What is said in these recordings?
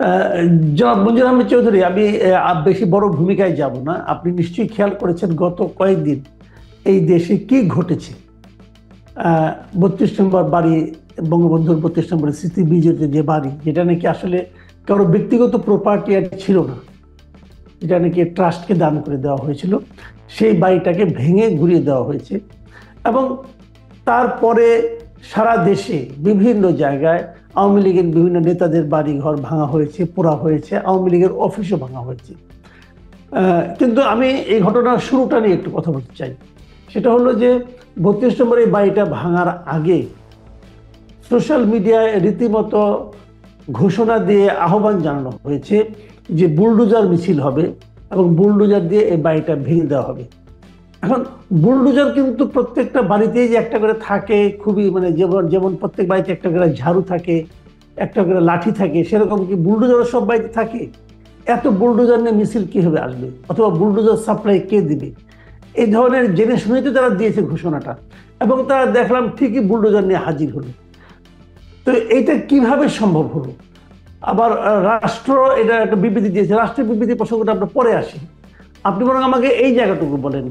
আহ, জনাব মঞ্জুর আহমেদ চৌধুরী, আমি বেশি বড় ভূমিকায় যাব না। আপনি নিশ্চয়ই খেয়াল করেছেন গত কয়েকদিন এই দেশে কি ঘটেছে। 32 নম্বর বাড়ি, বঙ্গবন্ধুর 32 নম্বরের স্মৃতি বিজড়িত যে বাড়ি, যেটা নাকি আসলে কারো ব্যক্তিগত প্রপার্টি আর ছিল না, যেটা নাকি ট্রাস্টকে দান করে দেওয়া হয়েছিল, সেই বাড়িটাকে ভেঙে ঘুরিয়ে দেওয়া হয়েছে। এবং তারপরে সারা দেশে বিভিন্ন জায়গায় আওয়ামী লীগের বিভিন্ন নেতাদের বাড়ি ঘর ভাঙা হয়েছে, পোড়া হয়েছে, আওয়ামী লীগের অফিসও ভাঙা হয়েছে। কিন্তু আমি এই ঘটনার শুরুটা নিয়ে একটু কথা বলতে চাই। সেটা হলো যে 32 নম্বর এই বাড়িটা ভাঙার আগে সোশ্যাল মিডিয়ায় রীতিমতো ঘোষণা দিয়ে আহ্বান জানানো হয়েছে যে বুলডোজার মিছিল হবে এবং বুলডোজার দিয়ে এই বাড়িটা ভেঙে দেওয়া হবে। এখন বুলডোজার কিন্তু প্রত্যেকটা বাড়িতেই যে একটা করে থাকে, খুবই মানে যেমন যেমন প্রত্যেক বাড়িতে একটা করে ঝাড়ু থাকে, একটা করে লাঠি থাকে, সেরকম কি বুলডোজারও সব বাড়িতে থাকে? এত বুলডোজার নিয়ে মিছিল কিভাবে আসবে, অথবা বুলডোজার সাপ্লাই কে দিবে? এই ধরনের জেনে শুনেই তো তারা দিয়েছে ঘোষণাটা, এবং তারা দেখলাম ঠিকই বুলডোজার নিয়ে হাজির হলো। তো এইটা কিভাবে সম্ভব হলো? আবার রাষ্ট্র এটা একটা বিবৃতি দিয়েছে, রাষ্ট্রের বিবৃতি প্রসঙ্গটা আমরা পরে আসি। আপনি বরং আমাকে এই জায়গাটুকু বলেন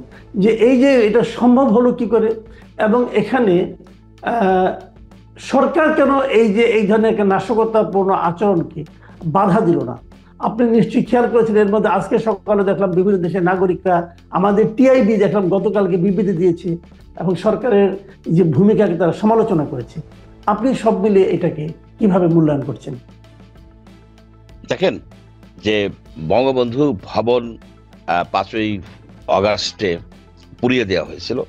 যে এই যে এটা সম্ভব হলো কি করে, এবং এখানে আহ, সরকার কেন এই যে এই ধরনের একটা নাশকতাপূর্ণ আচরণকে বাধা দিল না? আপনি নিশ্চয়ই খেয়াল করেছেন, এর মধ্যে আজকে সকালে দেখলাম বিভিন্ন দেশের নাগরিকরা, আমাদের টিআইবি দেখলাম গতকালকে বিবৃতি দিয়েছে এবং সরকারের যে ভূমিকাকে তারা সমালোচনা করেছে। আপনি সব মিলিয়ে এটাকে কিভাবে মূল্যায়ন করছেন? দেখেন যে বঙ্গবন্ধু ভবন 5ই অগাস্টে পুড়িয়ে দেওয়া হয়েছিল,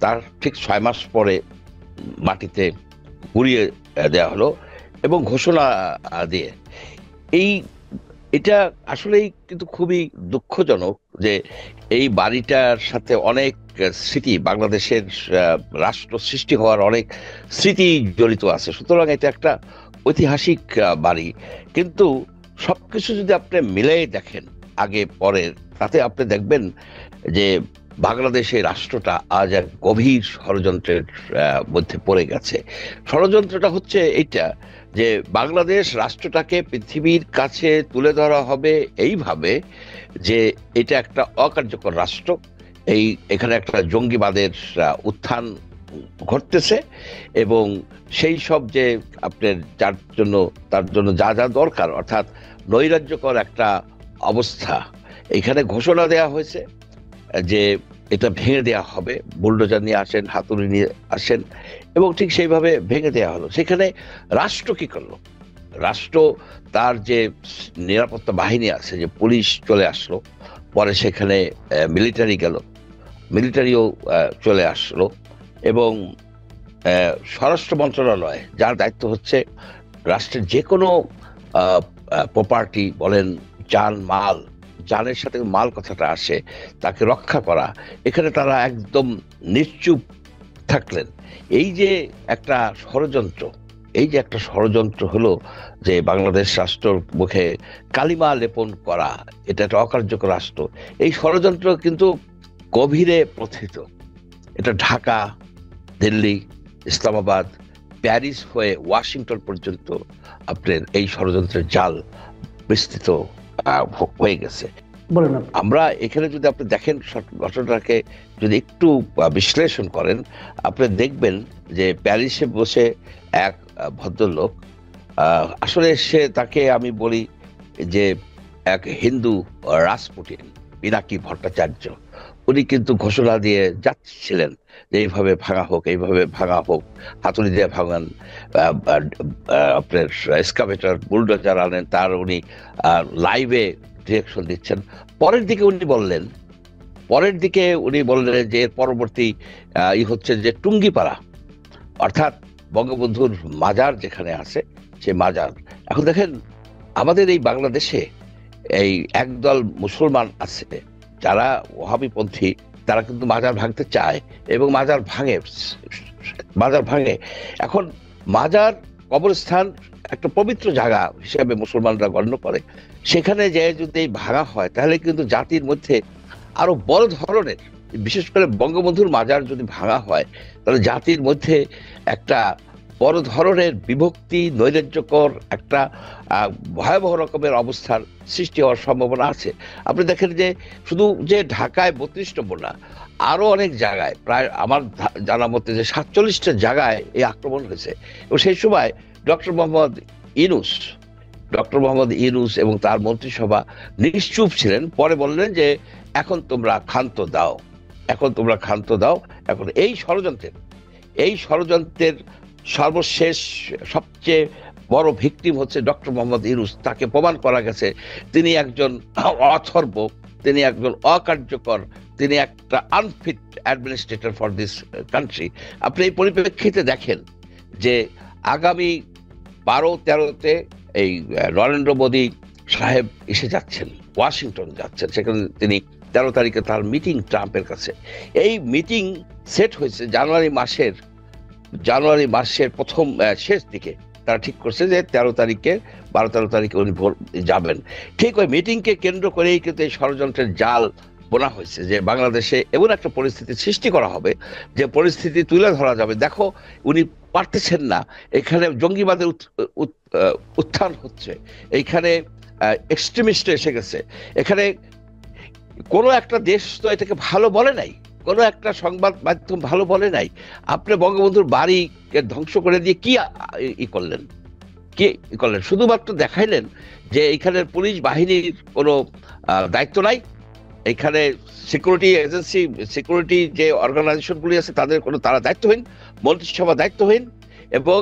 তার ঠিক 6 মাস পরে মাটিতে পুড়িয়ে দেওয়া হলো এবং ঘোষণা দিয়ে এই এটা আসলেই কিন্তু খুবই দুঃখজনক যে এই বাড়িটার সাথে অনেক স্মৃতি, বাংলাদেশের রাষ্ট্র সৃষ্টি হওয়ার অনেক স্মৃতি জড়িত আছে। সুতরাং এটা একটা ঐতিহাসিক বাড়ি। কিন্তু সবকিছু যদি আপনি মিলাই দেখেন আগে পরের, তাতে আপনি দেখবেন যে বাংলাদেশের রাষ্ট্রটা আজ এক গভীর ষড়যন্ত্রের মধ্যে পড়ে গেছে। ষড়যন্ত্রটা হচ্ছে এইটা যে বাংলাদেশ রাষ্ট্রটাকে পৃথিবীর কাছে তুলে ধরা হবে এইভাবে যে এটা একটা অকার্যকর রাষ্ট্র, এখানে একটা জঙ্গিবাদের উত্থান ঘটতেছে এবং সেই সব যে আপনার তার জন্য যা যা দরকার, অর্থাৎ নৈরাজ্যকর একটা অবস্থা, এখানে ঘোষণা দেয়া হয়েছে যে এটা ভেঙে দেওয়া হবে, বুলডোজার নিয়ে আসেন, হাতুড়ি নিয়ে আসেন, এবং ঠিক সেইভাবে ভেঙে দেওয়া হলো। সেখানে রাষ্ট্র কি করলো? রাষ্ট্র তার যে নিরাপত্তা বাহিনী আছে, যে পুলিশ চলে আসলো, পরে সেখানে মিলিটারি গেল, মিলিটারিও চলে আসলো, এবং স্বরাষ্ট্র মন্ত্রণালয়, যার দায়িত্ব হচ্ছে রাষ্ট্রের যে কোনো প্রপার্টি বলেন, মাল, জানের সাথে মাল কথাটা আসে, তাকে রক্ষা করা, এখানে তারা একদম নিশ্চুপ থাকলেন। এই যে একটা ষড়যন্ত্র, হলো যে বাংলাদেশ রাষ্ট্রের মুখে কালিমা লেপন করা, এটা একটা অকার্যকর রাষ্ট্র। এই ষড়যন্ত্র কিন্তু গভীরে প্রথিত। এটা ঢাকা, দিল্লি, ইসলামাবাদ, প্যারিস হয়ে ওয়াশিংটন পর্যন্ত আপনার এই ষড়যন্ত্রের জাল বিস্তৃত হয়ে গেছে। আমরা এখানে যদি আপনি দেখেন ঘটনাটাকে যদি একটু বিশ্লেষণ করেন, আপনি দেখবেন যে প্যারিসে বসে এক ভদ্রলোক, আসলে তাকে আমি বলি যে এক হিন্দু রাজপুটিন, পিনাকি ভট্টাচার্য, উনি কিন্তু ঘোষণা দিয়ে যাচ্ছিলেন যে এইভাবে ভাঙা হোক, এইভাবে ভাঙা হোক, হাতুড়ি দিয়ে ভাঙান, আপনার এক্সকাভেটর বুলডোজার আনেন, তার উনি লাইভে ডিরেকশন দিচ্ছেন। পরের দিকে উনি বললেন যে এর পরবর্তী হচ্ছে যে টুঙ্গিপাড়া, অর্থাৎ বঙ্গবন্ধুর মাজার যেখানে আছে সে মাজার। এখন দেখেন আমাদের এই বাংলাদেশে এই একদল মুসলমান আছে যারা ওহাবিপন্থী, তারা কিন্তু মাজার ভাঙতে চায় এবং মাজার ভাঙে। এখন মাজার, কবরস্থান একটা পবিত্র জায়গা হিসেবে মুসলমানরা গণ্য করে, সেখানে যে যদি ভাঙা হয় তাহলে কিন্তু জাতির মধ্যে আরো বড় ধরনের, বিশেষ করে বঙ্গবন্ধুর মাজার যদি ভাঙা হয় তাহলে জাতির মধ্যে একটা বড় ধরনের বিভক্তি, নৈরাজ্যকর একটা ভয়াবহ রকমের অবস্থার সৃষ্টি হওয়ার সম্ভাবনা আছে। আপনি দেখেন যে শুধু যে ঢাকায় 32 নম্বর না, আরো অনেক জায়গায়, প্রায় আমার জানা মতে যে 47টা জায়গায় এই আক্রমণ হয়েছে। এবং সেই সময় ডক্টর মোহাম্মদ ইউনূস এবং তার মন্ত্রিসভা নিশ্চুপ ছিলেন। পরে বললেন যে এখন তোমরা ক্ষান্ত দাও, এখন এই ষড়যন্ত্রের সর্বশেষ সবচেয়ে বড় ভিকটিম হচ্ছে ডক্টর মোহাম্মদ ইউনূস। তাকে প্রমাণ করা গেছে তিনি একজন অথর্ব, তিনি একজন অকার্যকর, তিনি একটা unfit administrator for this country. আপনি এই পরিপ্রেক্ষিতে দেখেন যে আগামী 12-13-তে এই নরেন্দ্র মোদী সাহেব এসে যাচ্ছেন, ওয়াশিংটন যাচ্ছেন। সেখানে তিনি 13 তারিখে তার মিটিং ট্রাম্পের কাছে। এই মিটিং সেট হয়েছে জানুয়ারি মাসের প্রথম শেষ দিকে। তারা ঠিক করছে যে 12-13 তারিখে উনি যাবেন। ঠিক ওই মিটিংকে কেন্দ্র করেই কিন্তু এই ষড়যন্ত্রের জাল বোনা হয়েছে যে বাংলাদেশে এমন একটা পরিস্থিতি সৃষ্টি করা হবে যে পরিস্থিতি তুলে ধরা যাবে। দেখো, উনি পারতেছেন না, এখানে জঙ্গিবাদের উত্থান হচ্ছে, এইখানে এক্সট্রিমিস্ট এসে গেছে, এখানে কোনো একটা দেশ তো এটাকে ভালো বলে নাই, কোনো একটা সংবাদ মাধ্যম ভালো বলে নাই। আপনি বঙ্গবন্ধুর বাড়িকে ধ্বংস করে দিয়ে কি করলেন? শুধুমাত্র দেখাইলেন যে এখানের পুলিশ বাহিনীর কোনো দায়িত্ব নাই, এখানে সিকিউরিটি এজেন্সি, সিকিউরিটি যে অর্গানাইজেশনগুলি আছে তারা দায়িত্বহীন, মন্ত্রিসভা দায়িত্বহীন। এবং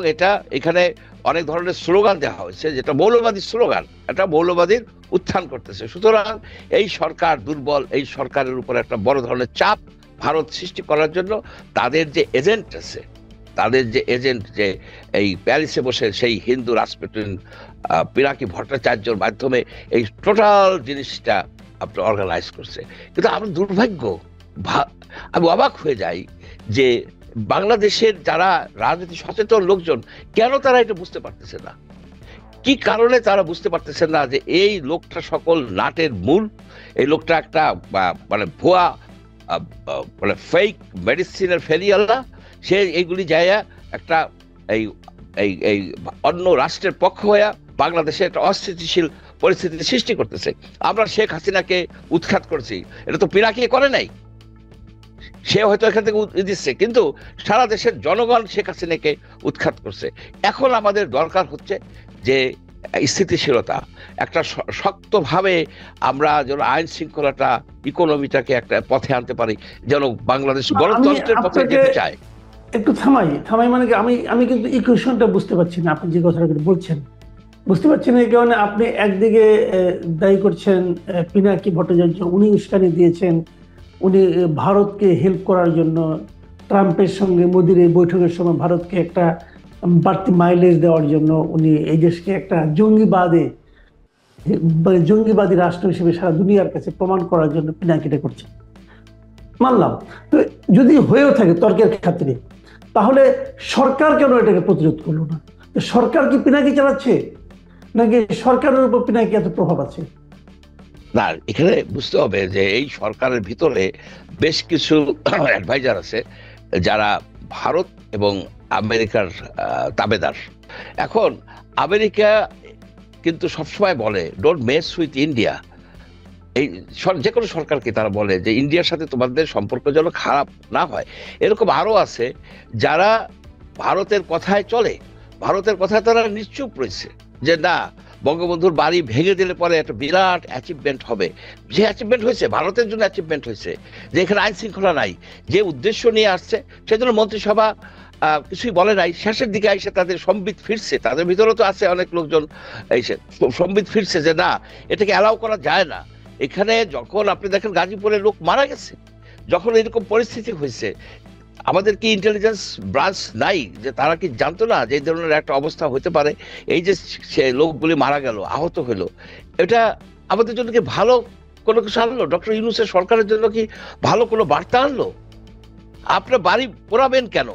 এখানে অনেক ধরনের স্লোগান দেওয়া হয়েছে, যেটা মৌলবাদী স্লোগান, এটা মৌলবাদীর উত্থান করতেছে। সুতরাং এই সরকার দুর্বল, এই সরকারের উপর একটা বড় ধরনের চাপ ভারত সৃষ্টি করার জন্য তাদের যে এজেন্ট যে এই প্যারিসে বসে সেই হিন্দু রাষ্ট্রপতি পিনাকি ভট্টাচার্যের মাধ্যমে এই টোটাল জিনিসটা আপনার অর্গানাইজ করছে। কিন্তু আমার দুর্ভাগ্য, আমি অবাক হয়ে যাই যে বাংলাদেশের যারা রাজনীতি সচেতন লোকজন কেন তারা এটা বুঝতে পারতেছে না, কি কারণে তারা বুঝতে পারতেছেন না যে এই লোকটা সকল নাটের মূল, এই লোকটা একটা মানে ভুয়া মানে ফেক মেডিসিনের ফেরিয়াল্লা। সে এইগুলি যাইয়া একটা এই অন্য রাষ্ট্রের পক্ষ হইয়া বাংলাদেশে একটা অস্থিতিশীল পরিস্থিতি সৃষ্টি করতেছে। আমরা শেখ হাসিনাকে উৎখাত করছি, এটা তো পিনাকি করে নাই, সে হয়তো এখান থেকে দিচ্ছে, কিন্তু সারা দেশের জনগণ শেখ হাসিনাকে উৎখাত করছে। এখন আমাদের দরকার হচ্ছে যে স্থিতিশীলতা, একটা শক্তভাবে আমরা যেন আইন শৃঙ্খলাটা, ইকোনমিটাকে একটা পথে আনতে পারি, যেন বাংলাদেশ গণতন্ত্রের পথে যেতে চায়। একটু থামাই মানে কি, আমি কিন্তু ইকুয়েশনটা বুঝতে পারছি না। আপনি যে কথাটা বলছেন বুঝতে পারছেন, এই কারণে আপনি একদিকে দায়ী করছেন পিনাকি ভট্টাচার্য, উনি উস্কানি দিয়েছেন, উনি ভারতকে হেল্প করার জন্য ট্রাম্পের সঙ্গে মোদির এই বৈঠকের সময় ভারতকে একটা বাড়তি মাইলেজ দেওয়ার জন্য উনি এই দেশকে একটা জঙ্গিবাদী রাষ্ট্র হিসেবে সারা দুনিয়ার কাছে প্রমাণ করার জন্য পিনাকিটা করছেন, মানলাম। তো যদি হয়েও থাকে তর্কের খাতিরে, তাহলে সরকার কেন এটাকে প্রতিরোধ করলো না? সরকার কি পিনাকি চালাচ্ছে, নাকি সরকারের উপর পিনাকি এত প্রভাব আছে? না, এখানে বুঝতে হবে যে এই সরকারের ভিতরে বেশ কিছু অ্যাডভাইজার আছে যারা ভারত এবং আমেরিকার তাবেদার। এখন আমেরিকা কিন্তু সবসময় বলে ডোন্ট মেস উইথ ইন্ডিয়া। এই যে কোনো সরকারকে তারা বলে যে ইন্ডিয়ার সাথে তোমাদের সম্পর্ক যেন খারাপ না হয়। এরকম আরো আছে যারা ভারতের কথায় চলে, ভারতের কথায় তারা নিশ্চুপ রয়েছে যে না, বঙ্গবন্ধুর বাড়ি ভেঙে দিলে পরে একটা বিরাট অ্যাচিভমেন্ট হবে। যে অ্যাচিভমেন্ট হয়েছে, ভারতের জন্য অ্যাচিভমেন্ট হয়েছে যে এখানে আইন শৃঙ্খলা নাই, যে উদ্দেশ্য নিয়ে আসছে সেজন্য মন্ত্রিসভা কিছুই বলে নাই। শেষের দিকে এসে তাদের সম্বিত ফিরছে, তাদের ভিতরে তো আছে অনেক লোকজন এসে সম্বিত ফিরছে যে না, এটাকে অ্যালাউ করা যায় না। এখানে যখন আপনি দেখেন গাজীপুরে লোক মারা গেছে, যখন এরকম পরিস্থিতি হয়েছে, আমাদের কি ইন্টেলিজেন্স ব্রাঞ্চ নাই যে তারা কি জানতো না যে এই ধরনের একটা অবস্থা হতে পারে? এই যে সে লোকগুলি মারা গেল, আহত হইলো, এটা আমাদের জন্য কি ভালো কোনো কিছু আনলো? ডক্টর ইউনূসের সরকারের জন্য কি ভালো কোনো বার্তা আনলো? আপনার বাড়ি পোড়াবেন কেন?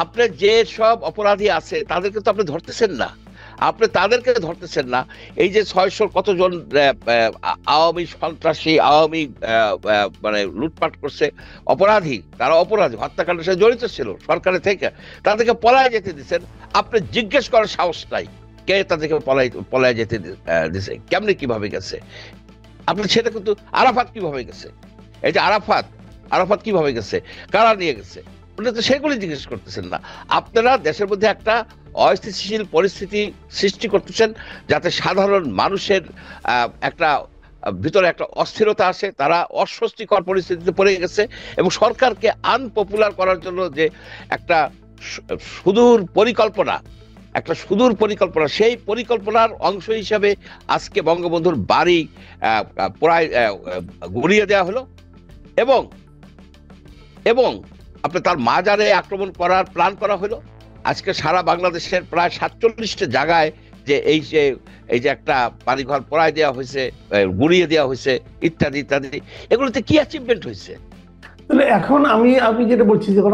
আপনার যে সব অপরাধী আছে তাদেরকে তো আপনি ধরতেছেন না। আপনি তাদেরকে ধরতেছেন না। এই যে 600 কতজন আওয়ামী সন্ত্রাসী, আওয়ামী মানে লুটপাট করছে, অপরাধী, তারা অপরাধী, হত্যাকাণ্ডের সাথে জড়িত ছিল সরকারের থেকে, তাদেরকে পলায় যেতে দিচ্ছেন। আপনি জিজ্ঞেস করার সাহস নাই কে তাদেরকে পলায় যেতে দিছে, কেমনে, কিভাবে গেছে। আপনি সেটা কিন্তু, আরাফাত কিভাবে গেছে, এই যে আরাফাত কিভাবে গেছে, কারা নিয়ে গেছে, তো সেগুলি জিজ্ঞেস করতেছেন না। আপনারা দেশের মধ্যে একটা অস্থিতিশীল পরিস্থিতি সৃষ্টি করতেছেন, যাতে সাধারণ মানুষের একটা ভিতরে একটা অস্থিরতা আসে, তারা অস্বস্তিকর পরিস্থিতিতে পড়ে গেছে, এবং সরকারকে আনপপুলার করার জন্য যে একটা সুদূর পরিকল্পনা, সেই পরিকল্পনার অংশ হিসাবে আজকে বঙ্গবন্ধুর বাড়ি প্রায় গুড়িয়ে দেওয়া হলো, এবং এবং আপনি তার মাজারে আক্রমণ করার প্ল্যান করা হলো। আজকে সারা বাংলাদেশের প্রায় 47টা জায়গায় যে এই যে একটা বাড়িঘর পড়ায় দেওয়া হয়েছে, গুড়িয়ে দেওয়া হয়েছে, ইত্যাদি ইত্যাদি, এগুলোতে কি অ্যাচিভমেন্ট হয়েছে? তাহলে এখন আমি যেটা বলছি, যখন